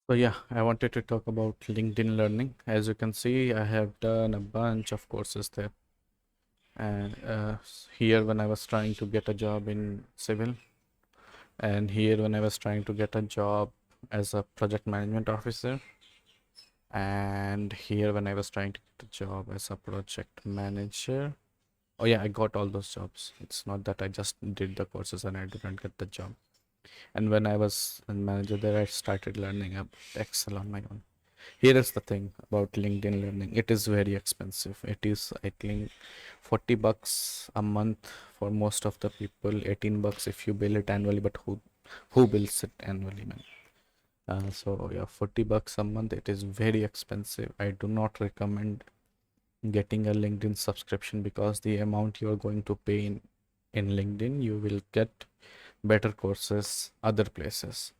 So yeah, I wanted to talk about LinkedIn Learning. As you can see, I have done a bunch of courses there. And here when I was trying to get a job in civil, and here when I was trying to get a job as a project management officer, and here when I was trying to get a job as a project manager. Oh yeah, I got all those jobs. It's not that I just did the courses and I didn't get the job. And when I was a manager there, I started learning about Excel on my own. Here is the thing about LinkedIn Learning. It is very expensive. It is, I think, $40 a month for most of the people. $18 if you bill it annually. But who bills it annually, man? So yeah, $40 a month. It is very expensive. I do not recommend getting a LinkedIn subscription because the amount you are going to pay in LinkedIn, you will get better courses other places.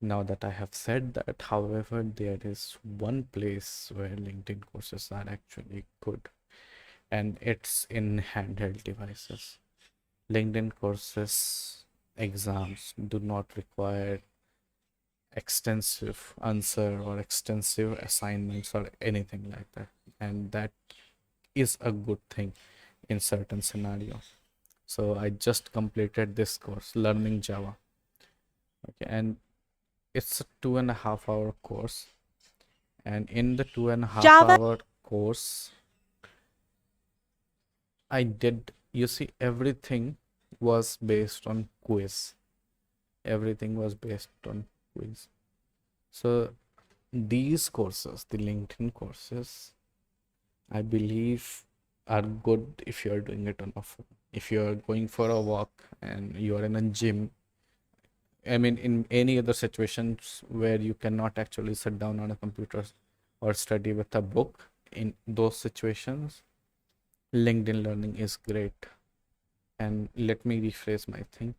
Now that I have said that, however, there is one place where LinkedIn courses are actually good, and it's in handheld devices. LinkedIn courses exams do not require extensive answer or extensive assignments or anything like that, and that is a good thing in certain scenarios. So I just completed this course, learning Java. Okay, and it's a 2.5 hour course, and in the two and a half Java. hour course I did, you see, everything was based on quiz. Everything was based on quiz. So these courses, the LinkedIn courses, I believe are good if you are doing it on a phone. If you are going for a walk and you are in a gym, I mean, in any other situations where you cannot actually sit down on a computer or study with a book, in those situations, LinkedIn Learning is great. And let me rephrase my thing.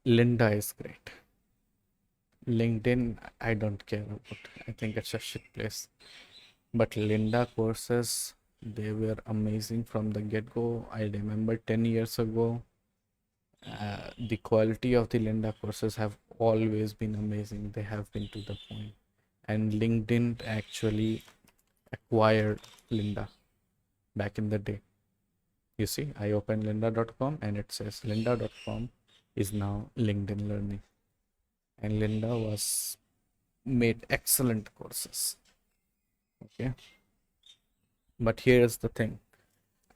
Linda is great. LinkedIn, I don't care about. I think it's a shit place. But Linda courses, they were amazing from the get-go. I remember 10 years ago, the quality of the Linda courses have always been amazing. They have been to the point. And LinkedIn actually acquired Linda back in the day. You see, I opened lynda.com and it says lynda.com is now LinkedIn Learning. And Linda was made excellent courses. Okay. But here's the thing.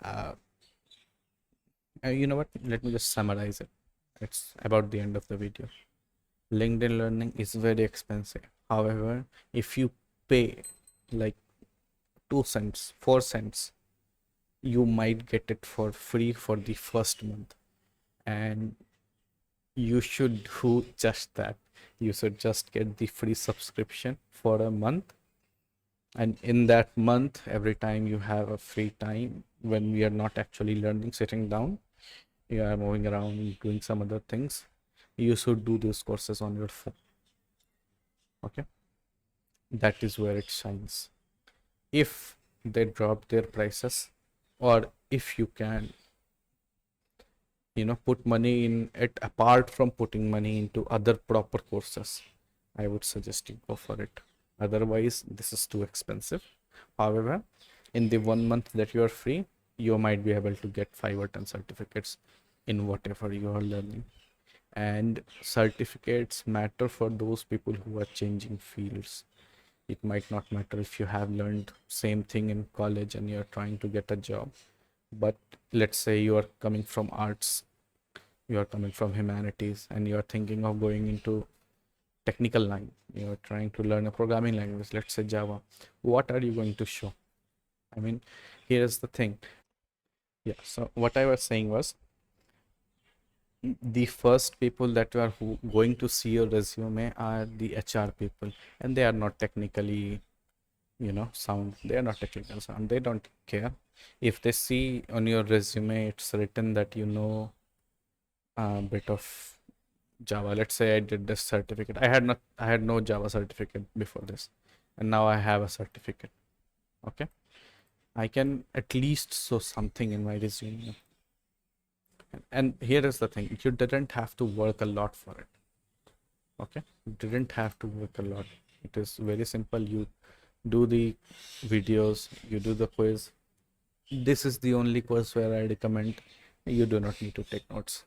Uh, you know what? Let me just summarize it. It's about the end of the video. LinkedIn Learning is very expensive. However, if you pay like 2 cents, 4 cents, you might get it for free for the first month. And you should do just that. You should just get the free subscription for a month. And in that month, every time you have a free time when we are not actually learning, sitting down, you are moving around, doing some other things, you should do those courses on your phone. Okay. That is where it shines. If they drop their prices, or if you can, put money in it apart from putting money into other proper courses, I would suggest you go for it. Otherwise, this is too expensive. However, in the 1 month that you are free, you might be able to get 5 or 10 certificates in whatever you are learning. And certificates matter for those people who are changing fields. It might not matter if you have learned same thing in college and you're trying to get a job. But let's say you are coming from arts, you are coming from humanities, and you are thinking of going into technical line. You are trying to learn a programming language, let's say Java. What are you going to show? I mean, here's the thing. Yeah, so what I was saying was, the first people that are going to see your resume are the HR people, and they are not technically, sound. They are not technical sound. They don't care. If they see on your resume it's written that you know a bit of Java. Let's say I did this certificate. I had no Java certificate before this, and now I have a certificate. Okay. I can at least show something in my resume. And here is the thing, you didn't have to work a lot for it. Okay, you didn't have to work a lot. It is very simple. You do the videos, you do the quiz. This is the only course where I recommend you do not need to take notes.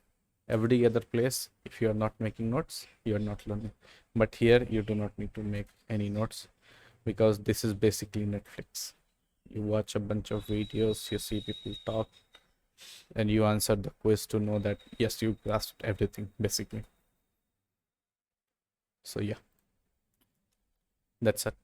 Every other place, if you are not making notes, you are not learning. But here, you do not need to make any notes because this is basically Netflix. You watch a bunch of videos, you see people talk, and you answer the quiz to know that yes, you grasped everything basically. So, yeah, that's it.